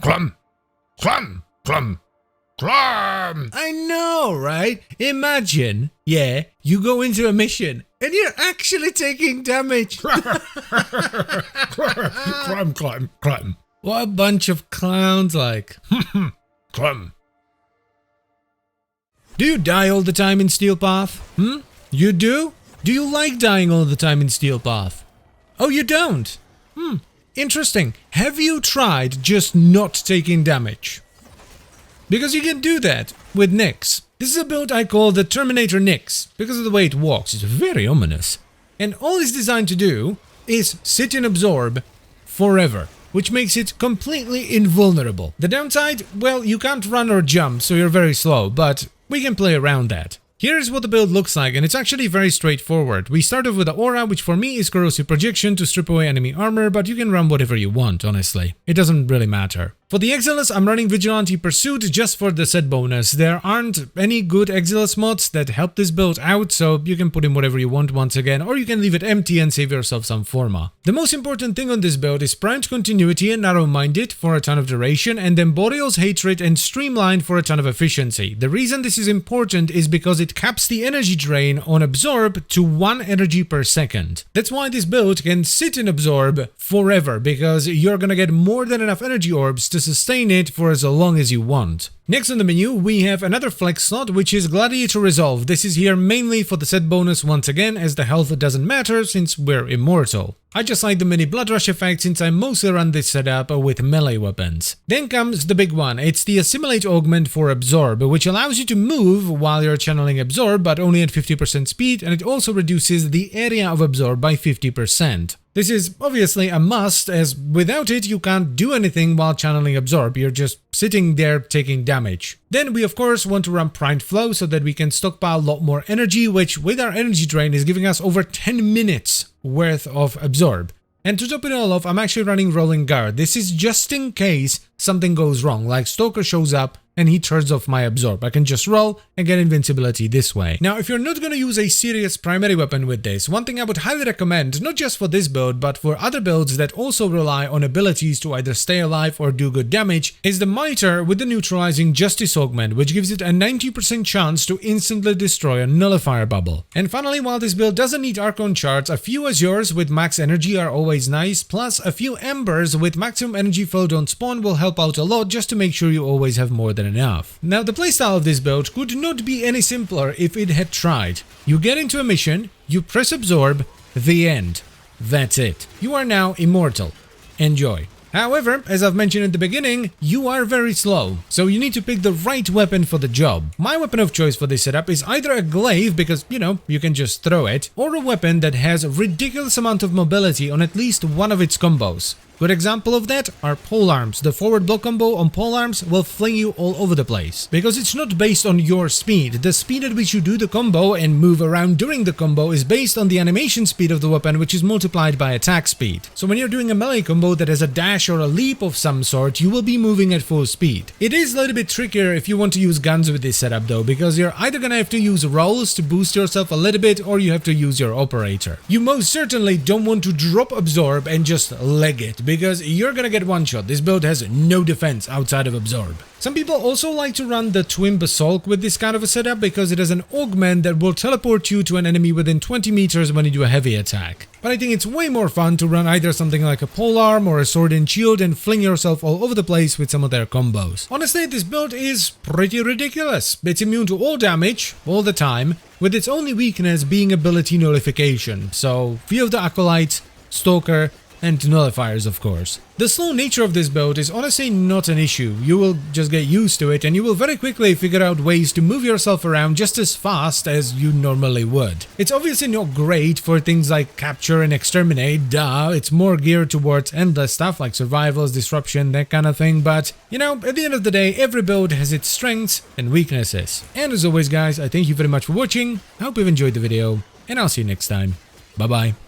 Clum! Clum! Clum! Clum! I know, right? Imagine, you go into a mission and you're actually taking damage. Clum! Clum! Clum! What a bunch of clowns like. Clum! Do you die all the time in Steel Path? You do? Do you like dying all the time in Steel Path? Oh, you don't? Interesting. Have you tried just not taking damage? Because you can do that with Nyx. This is a build I call the Terminator Nyx, because of the way it walks. It's very ominous. And all it's designed to do is sit and absorb forever, which makes it completely invulnerable. The downside? Well, you can't run or jump, so you're very slow, but we can play around that. Here's what the build looks like, and it's actually very straightforward. We start off with the aura, which for me is corrosive projection to strip away enemy armor, but you can run whatever you want, honestly. It doesn't really matter. For the Exiles, I'm running Vigilante Pursuit just for the set bonus. There aren't any good Exiles mods that help this build out, so you can put in whatever you want once again, or you can leave it empty and save yourself some forma. The most important thing on this build is primed continuity and narrow-minded for a ton of duration, and then Boreal's Hatred and Streamlined for a ton of efficiency. The reason this is important is because it caps the energy drain on Absorb to 1 energy per second. That's why this build can sit in Absorb forever, because you're gonna get more than enough energy orbs to sustain it for as long as you want. Next on the menu, we have another flex slot, which is Gladiator Resolve. This is here mainly for the set bonus once again, as the health doesn't matter since we're immortal. I just like the mini Blood Rush effect since I mostly run this setup with melee weapons. Then comes the big one, it's the Assimilate Augment for Absorb, which allows you to move while you're channeling Absorb, but only at 50% speed, and it also reduces the area of Absorb by 50%. This is obviously a must, as without it you can't do anything while channeling Absorb, you're just sitting there taking damage. Then we of course want to run Primed Flow so that we can stockpile a lot more energy, which with our energy drain is giving us over 10 minutes worth of Absorb. And to top it all off, I'm actually running Rolling Guard. This is just in case something goes wrong, like Stalker shows up and he turns off my Absorb. I can just roll and get invincibility this way. Now, if you're not going to use a serious primary weapon with this, one thing I would highly recommend, not just for this build, but for other builds that also rely on abilities to either stay alive or do good damage, is the Mitre with the neutralizing Justice Augment, which gives it a 90% chance to instantly destroy a nullifier bubble. And finally, while this build doesn't need Archon shards, a few Azures with max energy are always nice, plus a few Embers with maximum energy flow don't spawn will help out a lot just to make sure you always have more than enough. Now, the playstyle of this build could not be any simpler if it had tried. You get into a mission, you press Absorb, the end. That's it. You are now immortal. Enjoy. However, as I've mentioned at the beginning, you are very slow, so you need to pick the right weapon for the job. My weapon of choice for this setup is either a glyph, because, you can just throw it, or a weapon that has a ridiculous amount of mobility on at least one of its combos. Good example of that are polearms. The forward block combo on polearms will fling you all over the place, because it's not based on your speed. The speed at which you do the combo and move around during the combo is based on the animation speed of the weapon, which is multiplied by attack speed. So when you're doing a melee combo that has a dash or a leap of some sort, you will be moving at full speed. It is a little bit trickier if you want to use guns with this setup though, because you're either gonna have to use rolls to boost yourself a little bit, or you have to use your operator. You most certainly don't want to drop Absorb and just leg it, because you're gonna get one shot. This build has no defense outside of Absorb. Some people also like to run the Twin Basalt with this kind of a setup because it has an augment that will teleport you to an enemy within 20 meters when you do a heavy attack. But I think it's way more fun to run either something like a polearm or a sword and shield and fling yourself all over the place with some of their combos. Honestly, this build is pretty ridiculous. It's immune to all damage, all the time, with its only weakness being ability nullification. So, Fear of the Acolyte, Stalker, and nullifiers, of course. The slow nature of this build is honestly not an issue. You will just get used to it and you will very quickly figure out ways to move yourself around just as fast as you normally would. It's obviously not great for things like capture and exterminate, duh. It's more geared towards endless stuff like survivals, disruption, that kind of thing, but at the end of the day, every build has its strengths and weaknesses. And as always guys, I thank you very much for watching, I hope you've enjoyed the video, and I'll see you next time. Bye bye.